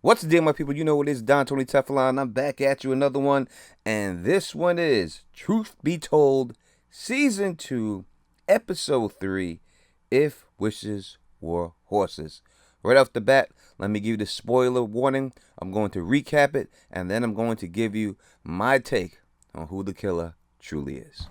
What's the deal, my people? You know it is Don Tony Teflon. I'm back at you another one, and this one is Truth Be Told, Season 2, Episode 3, If Wishes Were Horses. Right off the bat, let me give you the spoiler warning. I'm going to recap it, and then I'm going to give you my take on who the killer truly is.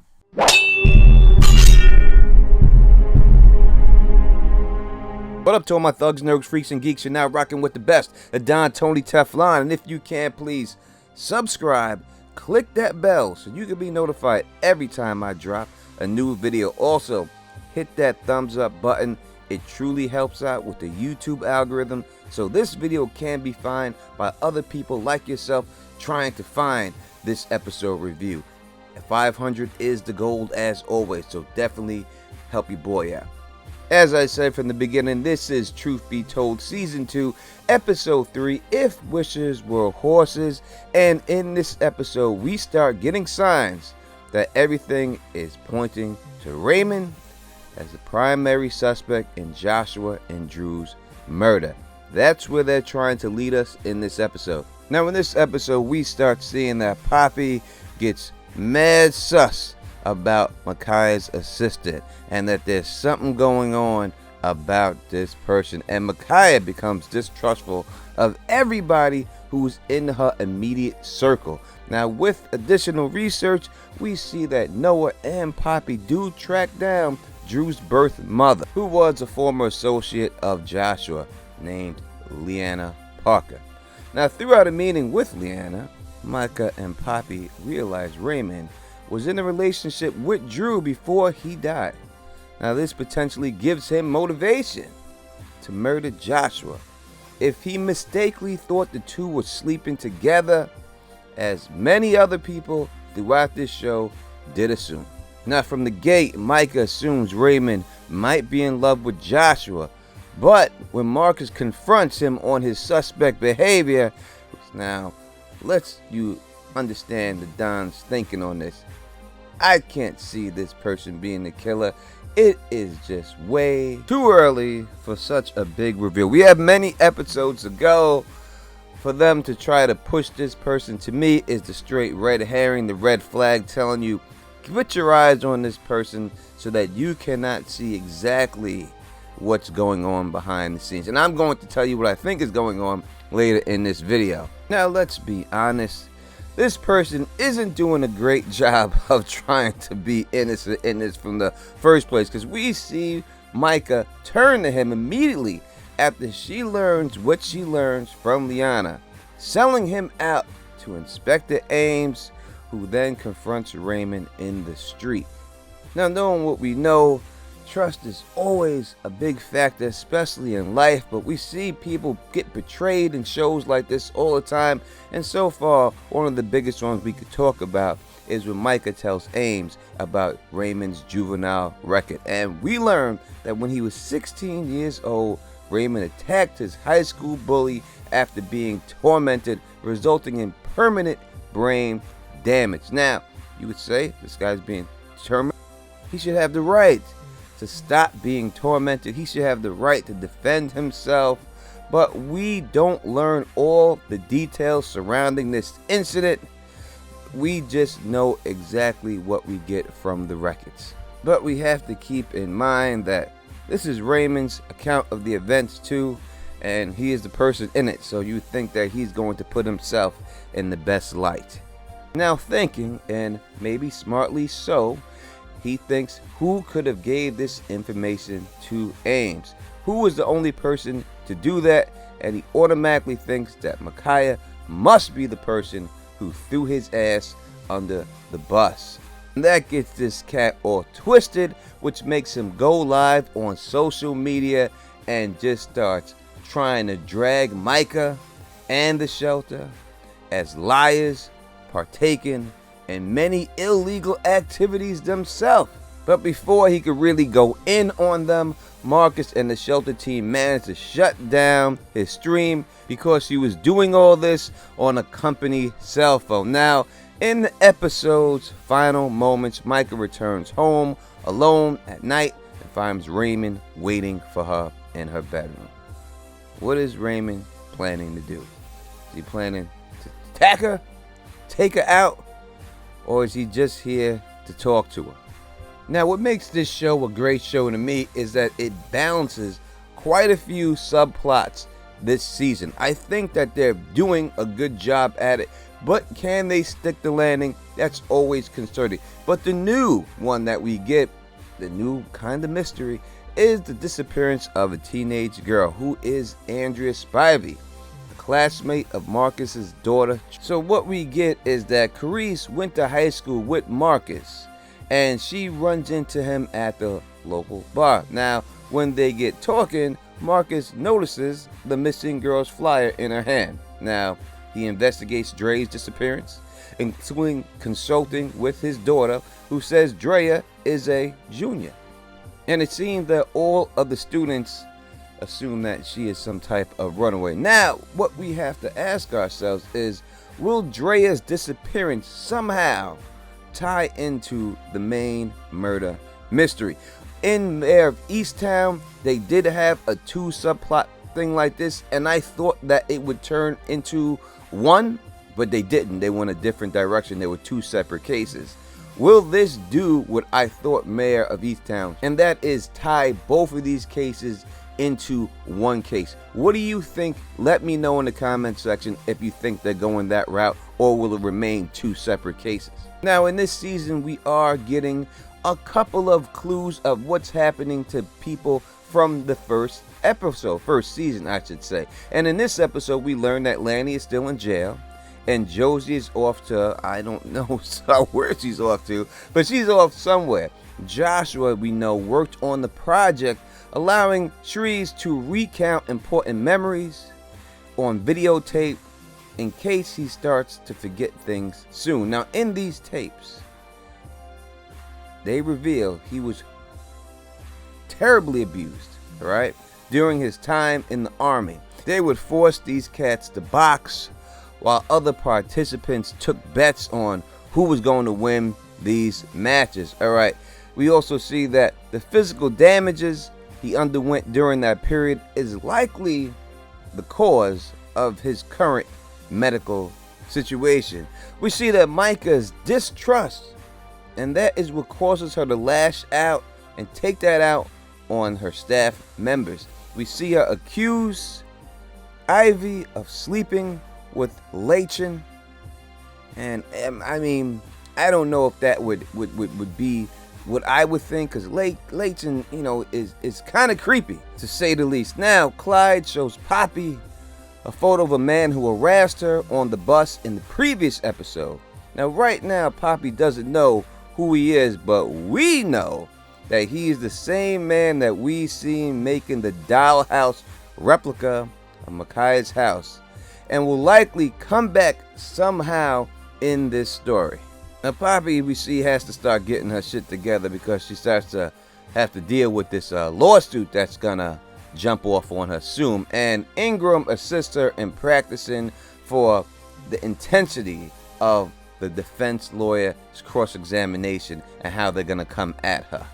What up to all my thugs, nerds, freaks, and geeks? You're now rocking with the best, the Don Tony Teflon. And if you can, please subscribe, click that bell so you can be notified every time I drop a new video. Also, hit that thumbs up button. It truly helps out with the YouTube algorithm, so this video can be found by other people like yourself trying to find this episode review. 500 is the goal as always, so definitely help your boy out. As I said from the beginning, this is Truth Be Told Season 2, Episode 3, If Wishes Were Horses. And in this episode, we start getting signs that everything is pointing to Raymond as the primary suspect in Joshua and Drew's murder. That's where they're trying to lead us in this episode. Now, in this episode, we start seeing that Poppy gets mad sus about Micah's assistant, and that there's something going on about this person, and Micah becomes distrustful of everybody who's in her immediate circle. Now, with additional research, we see that Noah and Poppy do track down Drew's birth mother, who was a former associate of Joshua named Leanna Parker. Now, throughout a meeting with Leanna, Micah and Poppy realize Raymond was in a relationship with Drew before he died. Now, this potentially gives him motivation to murder Joshua if he mistakenly thought the two were sleeping together, as many other people throughout this show did assume. Now, from the gate, Micah assumes Raymond might be in love with Joshua, but when Marcus confronts him on his suspect behavior, now let's you understand the Don's thinking on this. I can't see this person being the killer. It is just way too early for such a big reveal. We have many episodes to go. For them to try to push this person, to me, is the straight red herring, the red flag telling you, put your eyes on this person so that you cannot see exactly what's going on behind the scenes. And I'm going to tell you what I think is going on later in this video. Now, let's be honest. This person isn't doing a great job of trying to be innocent in this from the first place, because we see Micah turn to him immediately after she learns what she learns from Liana, selling him out to Inspector Ames, who then confronts Raymond in the street. Now, knowing what we know, trust is always a big factor, especially in life, but we see people get betrayed in shows like this all the time. And so far, one of the biggest ones we could talk about is when Micah tells Ames about Raymond's juvenile record. And we learn that when he was 16 years old, Raymond attacked his high school bully after being tormented, resulting in permanent brain damage. Now, you would say this guy's being tormented. He should have the right to stop being tormented. He should have the right to defend himself. But we don't learn all the details surrounding this incident. We just know exactly what we get from the records. But we have to keep in mind that this is Raymond's account of the events too, and he is the person in it, so you think that he's going to put himself in the best light. Now, thinking, and maybe smartly so, he thinks, who could have gave this information to Ames? Who was the only person to do that? And he automatically thinks that Micah must be the person who threw his ass under the bus. And that gets this cat all twisted, which makes him go live on social media and just starts trying to drag Micah and the shelter as liars partaking in many illegal activities themselves. But before he could really go in on them, Marcus and the shelter team managed to shut down his stream because he was doing all this on a company cell phone. Now, in the episode's final moments, Micah returns home alone at night and finds Raymond waiting for her in her bedroom. What is Raymond planning to do? he planning to attack her, take her out, or is he just here to talk to her? Now, what makes this show a great show to me is that it balances quite a few subplots this season. I think that they're doing a good job at it, but can they stick the landing? That's always concerning. But the new one that we get, the new kind of mystery, is the disappearance of a teenage girl who is Andrea Spivey, a classmate of Marcus's daughter. So what we get is that Carice went to high school with Marcus, and she runs into him at the local bar. Now, when they get talking, Marcus notices the missing girl's flyer in her hand. Now, he investigates Dre's disappearance, including consulting with his daughter, who says Drea is a junior. And it seems that all of the students assume that she is some type of runaway. Now, what we have to ask ourselves is, will Drea's disappearance somehow tie into the main murder mystery? In Mayor of Easttown, they did have a 2 subplot thing like this, and I thought that it would turn into one, but they didn't. They went a different direction. There were 2 separate cases. Will this do what I thought Mayor of Easttown, and that is tie both of these cases into one case? What do you think? Let me know in the comment section if you think they're going that route, or will it remain 2 separate cases? Now, in this season, we are getting a couple of clues of what's happening to people from the first season, I should say. And in this episode, we learn that Lanny is still in jail, and Josie is off to, I don't know where she's off to, but she's off somewhere. Joshua, we know, worked on the project, allowing Shrees to recount important memories on videotape in case he starts to forget things soon. Now, in these tapes, they reveal he was terribly abused, right, during his time in the army. They would force these cats to box, while other participants took bets on who was going to win these matches. All right. We also see that the physical damages he underwent during that period is likely the cause of his current medical situation. We see that Micah's distrust, and that is what causes her to lash out and take that out on her staff members. We see her accuse Ivy of sleeping with Lachin, and I mean, I don't know if that would be what I would think, because Lachin, you know, is kind of creepy, to say the least. Now, Clyde shows Poppy a photo of a man who harassed her on the bus in the previous episode. Now, right now, Poppy doesn't know who he is, but we know that he is the same man that we seen making the dollhouse replica of Micah's house, and will likely come back somehow in this story. Now, Poppy, we see, has to start getting her shit together, because she starts to have to deal with this lawsuit that's gonna jump off on her soon. And Ingram assists her in practicing for the intensity of the defense lawyer's cross-examination and how they're gonna come at her.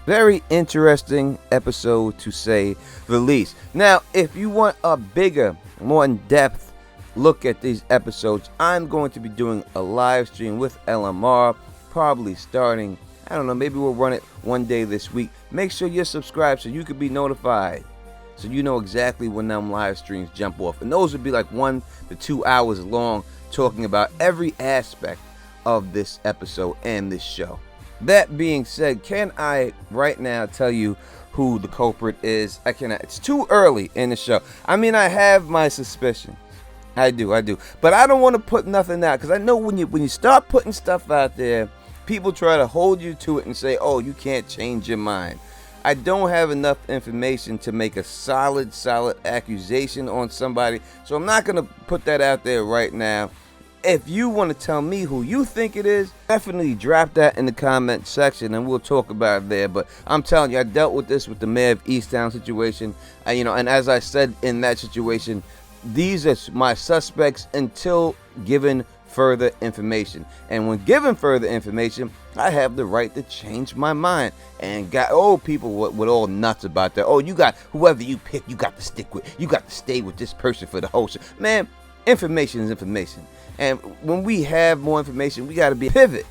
Very interesting episode, to say the least. Now, if you want a bigger, more in-depth look at these episodes, I'm going to be doing a live stream with LMR, probably starting, I don't know, maybe we'll run it one day this week. Make sure you're subscribed so you can be notified, so you know exactly when them live streams jump off. And those would be like 1 to 2 hours long, talking about every aspect of this episode and this show. That being said, can I right now tell you who the culprit is? I cannot. It's too early in the show. I mean, I have my suspicions. I do. But I don't want to put nothing out, because I know when you start putting stuff out there, people try to hold you to it and say, oh, you can't change your mind. I don't have enough information to make a solid accusation on somebody, so I'm not going to put that out there right now. If you want to tell me who you think it is, definitely drop that in the comment section and we'll talk about it there. But I'm telling you, I dealt with this with the Mayor of Easttown situation. And as I said in that situation, these are my suspects until given further information. And when given further information, I have the right to change my mind. And people were all nuts about that. Oh, you got whoever you pick, you got to stick with. You got to stay with this person for the whole show. Man, information is information. And when we have more information, we got to be pivot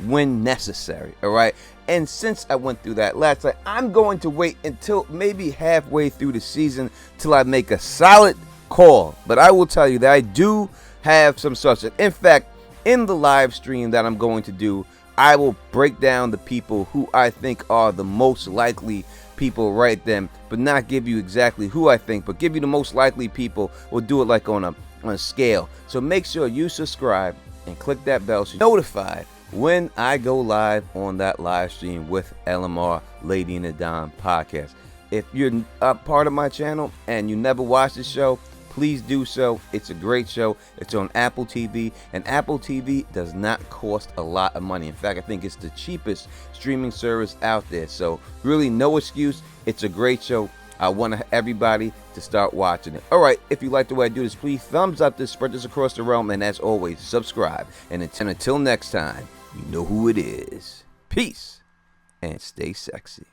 when necessary, all right? And since I went through that last night, I'm going to wait until maybe halfway through the season till I make a solid call. But I will tell you that I do have some substance. In fact, in the live stream that I'm going to do, I will break down the people who I think are the most likely people right then, but not give you exactly who I think, but give you the most likely people. We'll do it like on a scale. So make sure you subscribe and click that bell so you're notified when I go live on that live stream with LMR Lady in the Dime podcast. If you're a part of my channel and you never watched the show, please do so. It's a great show. It's on Apple TV, and Apple TV does not cost a lot of money. In fact, I think it's the cheapest streaming service out there. So really no excuse. It's a great show. I want everybody to start watching it. All right, if you like the way I do this, please thumbs up this, spread this across the realm, and as always, subscribe. And until next time, you know who it is. Peace, and stay sexy.